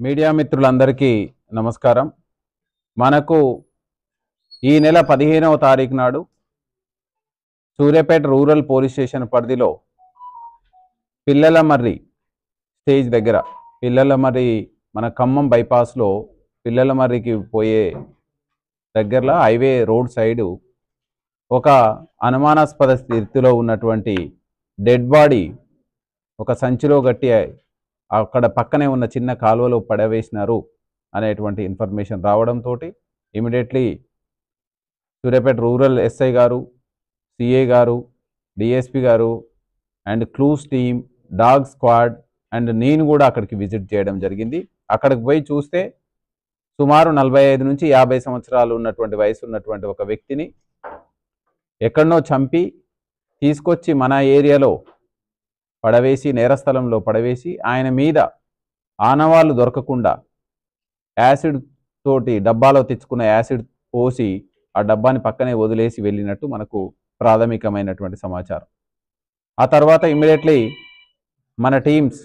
Media మిత్రులందరికీ నమస్కారం. మనకు ఈ నెల 15వ తారీఖు నాడు సూర్యాపేట రూరల్ పోలీస్ స్టేషన్ పరిధిలో పిల్లలమర్రి స్టేజ్ దగ్గర, పిల్లలమర్రి మన ఖమ్మం బైపాస్లో పిల్లలమర్రికి పోయే దగ్గరలో హైవే రోడ్ సైడు ఒక అనుమానాస్పద స్థితిలో ఉన్నటువంటి డెడ్ బాడీ ఒక సంచిలో గట్టి అక్కడ పక్కనే ఉన్న చిన్న కాలువలో పడవేసినారు అనేటువంటి ఇన్ఫర్మేషన్ రావడంతో ఇమీడియట్లీ సూర్యాపేట రూరల్ ఎస్ఐ గారు, సిఐ గారు, డిఎస్పి గారు and clues team, dog squad and నేను కూడా అక్కడికి విజిట్ చేయడం జరిగింది. అక్కడికి పోయి చూస్తే సుమారు 45 నుంచి 50 సంవత్సరాలు ఉన్నటువంటి వయసు ఉన్నటువంటి ఒక వ్యక్తిని ఎక్కడనో చంపి తీసుకొచ్చి మన ఏరియాలో పడవేసి, నేరస్థలంలో పడవేసి, ఆయన మీద ఆనవాళ్ళు దొరకకుండా యాసిడ్ తోటి డబ్బాలో తెచ్చుకున్న యాసిడ్ పోసి ఆ డబ్బాని పక్కనే వదిలేసి వెళ్ళినట్టు మనకు ప్రాథమికమైనటువంటి సమాచారం. ఆ తర్వాత ఇమ్మీడియట్లీ మన టీమ్స్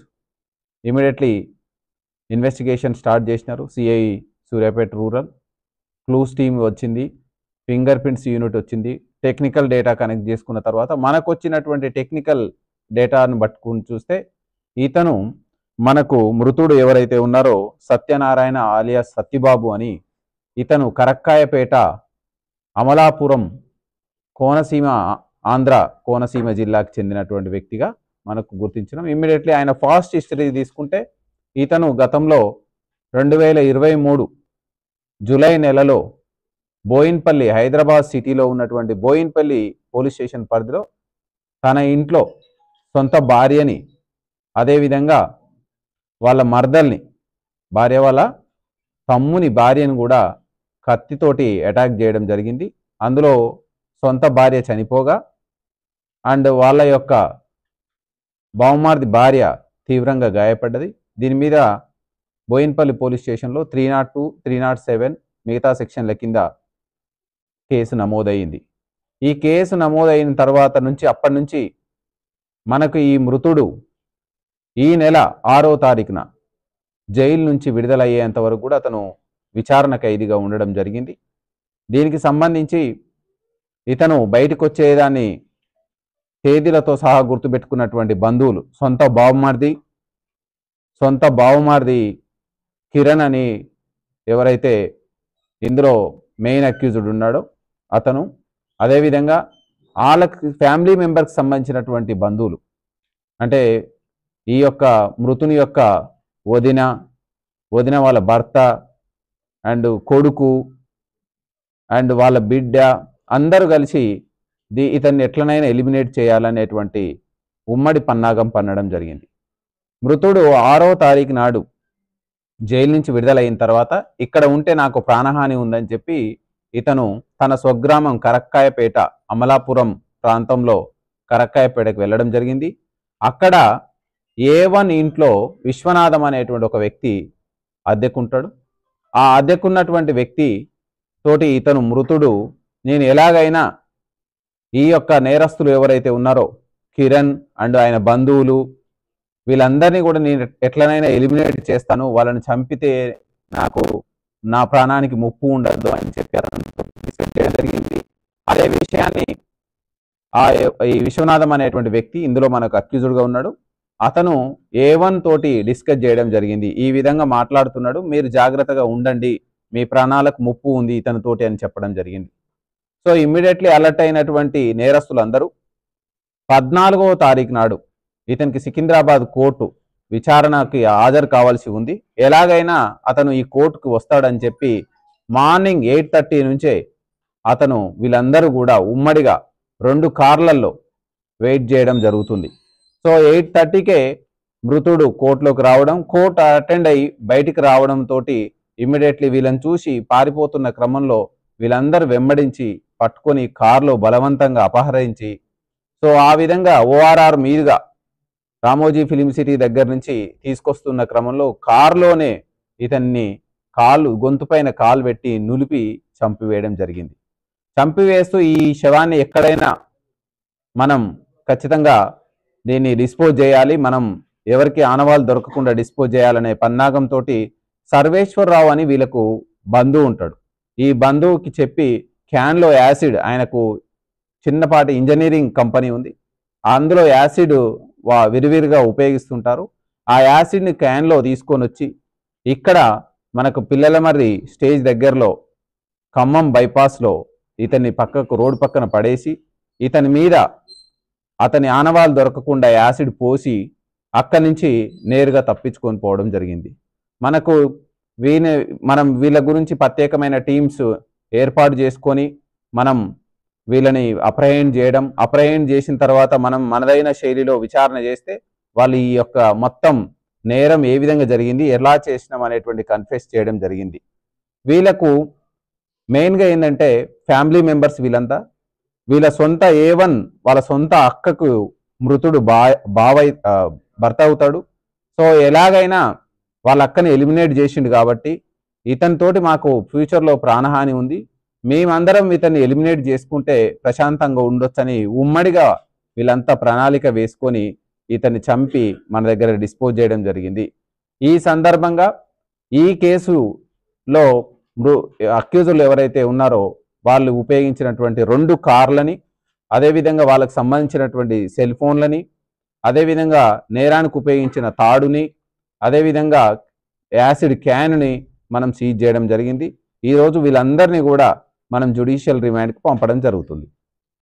ఇమ్మీడియట్లీ ఇన్వెస్టిగేషన్ స్టార్ట్ చేసినారు. CI Suryapet rural, clues team వచ్చింది, ఫింగర్ ప్రింట్స్ యూనిట్ వచ్చింది, టెక్నికల్ డేటా కనెక్ట్ చేసుకున్న తర్వాత మనకు వచ్చినటువంటి టెక్నికల్ డేటాను పట్టుకుని చూస్తే ఇతను మనకు మృతుడు ఎవరైతే ఉన్నారో సత్యనారాయణ ఆలియాస్ సత్యబాబు అని, ఇతను కరక్కాయపేట, అమలాపురం, కోనసీమ, ఆంధ్ర కోనసీమ జిల్లాకు చెందినటువంటి వ్యక్తిగా మనకు గుర్తించడం. ఇమ్మీడియట్లీ ఆయన ఫాస్ట్ హిస్టరీ తీసుకుంటే ఇతను గతంలో 2023 జూలై నెలలో బోయిన్పల్లి, హైదరాబాద్ సిటీలో ఉన్నటువంటి బోయిన్పల్లి పోలీస్ స్టేషన్ పరిధిలో తన ఇంట్లో సొంత భార్యని, అదేవిధంగా వాళ్ళ మర్దల్ని, భార్య వాళ్ళ తమ్ముని భార్యను కూడా కత్తితోటి అటాక్ చేయడం జరిగింది. అందులో సొంత భార్య చనిపోగా అండ్ వాళ్ళ యొక్క బావమార్ది భార్య తీవ్రంగా గాయపడ్డది. దీని మీద బోయిన్పల్లి పోలీస్ స్టేషన్లో 302, 307 మిగతా సెక్షన్ల కింద కేసు నమోదయ్యింది. ఈ కేసు నమోదైన తర్వాత నుంచి అప్పటి నుంచి మనకు ఈ మృతుడు ఈ నెల 6వ తారీఖున జైలు నుంచి విడుదలయ్యేంత వరకు కూడా అతను విచారణ ఖైదీగా ఉండడం జరిగింది. దీనికి సంబంధించి ఇతను బయటకు వచ్చేదాన్ని తేదీలతో సహా గుర్తుపెట్టుకున్నటువంటి బంధువులు, సొంత బావమార్ది కిరణ్ అని ఎవరైతే ఇందులో మెయిన్ అక్యూజ్డ్ ఉన్నాడో అతను, అదేవిధంగా వాళ్ళకి ఫ్యామిలీ మెంబర్కి సంబంధించినటువంటి బంధువులు, అంటే ఈ యొక్క మృతుని యొక్క వదిన వాళ్ళ భర్త అండ్ కొడుకు అండ్ వాళ్ళ బిడ్డ అందరూ కలిసి ఇతన్ని ఎట్లనైనా ఎలిమినేట్ చేయాలనేటువంటి ఉమ్మడి పన్నాగం పన్నడం జరిగింది. మృతుడు 6వ తారీఖు నాడు జైలు నుంచి విడుదలైన తర్వాత ఇక్కడ ఉంటే నాకు ప్రాణహాని ఉందని చెప్పి ఇతను తన స్వగ్రామం కరక్కాయపేట, అమలాపురం ప్రాంతంలో కరక్కాయపేటకు వెళ్ళడం జరిగింది. అక్కడ A1 ఇంట్లో విశ్వనాథం అనేటువంటి ఒక వ్యక్తి అద్దెకుంటాడు. ఆ అద్దెకున్నటువంటి వ్యక్తి తోటి ఇతను మృతుడు నేను ఎలాగైనా ఈ యొక్క నేరస్తులు ఎవరైతే ఉన్నారో కిరణ్ అండ్ ఆయన బంధువులు వీళ్ళందరినీ కూడా నేను ఎట్లనైనా ఎలిమినేట్ చేస్తాను, వాళ్ళని చంపితే నాకు నా ప్రాణానికి ముప్పు ఉండదు అని చెప్పి అతను డిస్కస్ చేయడం జరిగింది. అదే విషయాన్ని ఈ విశ్వనాథం అనేటువంటి వ్యక్తి ఇందులో మనకు అక్యూజ్డ్గా ఉన్నాడు. అతను A1 తోటి డిస్కస్ చేయడం జరిగింది. ఈ విధంగా మాట్లాడుతున్నాడు, మీరు జాగ్రత్తగా ఉండండి, మీ ప్రాణాలకు ముప్పు ఉంది ఇతనితోటి అని చెప్పడం జరిగింది. సో ఇమ్మీడియట్లీ అలర్ట్ అయినటువంటి నేరస్తులందరూ 14వ తారీఖు నాడు ఇతనికి సికింద్రాబాద్ కోర్టు విచారణకి హాజరు కావాల్సి ఉంది. ఎలాగైనా అతను ఈ కోర్టుకు వస్తాడని చెప్పి మార్నింగ్ 8:30 నుంచే అతను వీళ్ళందరూ కూడా ఉమ్మడిగా 2 కార్లలో వెయిట్ చేయడం జరుగుతుంది. సో 8:30కే మృతుడు కోర్టులోకి రావడం, కోర్టు అటెండ్ అయ్యి బయటికి రావడంతో ఇమ్మీడియట్లీ వీళ్ళని చూసి పారిపోతున్న క్రమంలో వీళ్ళందరూ వెంబడించి పట్టుకొని కారులో బలవంతంగా అపహరించి, సో ఆ విధంగా ORR మీదుగా రామోజీ ఫిలిం సిటీ దగ్గర నుంచి తీసుకొస్తున్న క్రమంలో కారులోనే ఇతన్ని గొంతు పైన కాలు పెట్టి నులిపి చంపివేయడం జరిగింది. చంపివేస్తూ ఈ శవాన్ని ఎక్కడైనా మనం ఖచ్చితంగా దీన్ని డిస్పోజ్ చేయాలి, మనం ఎవరికి ఆనవాళ్ళు దొరకకుండా డిస్పోజ్ చేయాలనే పన్నాగంతో సర్వేశ్వరరావు అని వీళ్ళకు బంధువు ఉంటాడు. ఈ బంధువుకి చెప్పి క్యాన్లో యాసిడ్, ఆయనకు చిన్నపాటి ఇంజనీరింగ్ కంపెనీ ఉంది, అందులో యాసిడ్ విరివిరిగా ఉపయోగిస్తుంటారు. ఆ యాసిడ్ని క్యాన్లో తీసుకొని వచ్చి ఇక్కడ మనకు పిల్లలమర్రి స్టేజ్ దగ్గరలో ఖమ్మం బైపాస్లో ఇతన్ని పక్కకు రోడ్డు పక్కన పడేసి ఇతని మీద అతని ఆనవాళ్ళు దొరకకుండా యాసిడ్ పోసి అక్కడి నుంచి నేరుగా తప్పించుకొని పోవడం జరిగింది. మనకు మనం వీళ్ళ గురించి ప్రత్యేకమైన టీమ్స్ ఏర్పాటు చేసుకొని మనం వీళ్ళని అప్రహెండ్ చేసిన తర్వాత మనం మనదైన శైలిలో విచారణ చేస్తే వాళ్ళు ఈ యొక్క మొత్తం నేరం ఏ విధంగా జరిగింది, ఎలా చేసినాం అనేటువంటి కన్ఫెస్ చేయడం జరిగింది. వీళ్ళకు మెయిన్గా ఏంటంటే ఫ్యామిలీ మెంబర్స్ వీళ్ళంతా, వీళ్ళ సొంత A1 వాళ్ళ సొంత అక్కకు మృతుడు భర్త అవుతాడు. సో ఎలాగైనా వాళ్ళ అక్కని ఎలిమినేట్ చేసిండు కాబట్టి ఇతనితోటి మాకు ఫ్యూచర్లో ప్రాణహాని ఉంది, మేమందరం ఇతన్ని ఎలిమినేట్ చేసుకుంటే ప్రశాంతంగా ఉండొచ్చని ఉమ్మడిగా వీళ్ళంతా ప్రణాళిక వేసుకొని ఇతన్ని చంపి మన దగ్గర డిస్పోజ్ చేయడం జరిగింది. ఈ సందర్భంగా ఈ కేసులో అక్యూజులు ఎవరైతే ఉన్నారో వాళ్ళు ఉపయోగించినటువంటి 2 కార్లని, అదేవిధంగా వాళ్ళకు సంబంధించినటువంటి సెల్ ఫోన్లని, అదేవిధంగా నేరానికి ఉపయోగించిన తాడుని, అదేవిధంగా యాసిడ్ క్యాన్ని మనం సీజ్ చేయడం జరిగింది. ఈరోజు వీళ్ళందరినీ కూడా మనం జ్యుడిషియల్ రిమాండ్కి పంపడం జరుగుతుంది.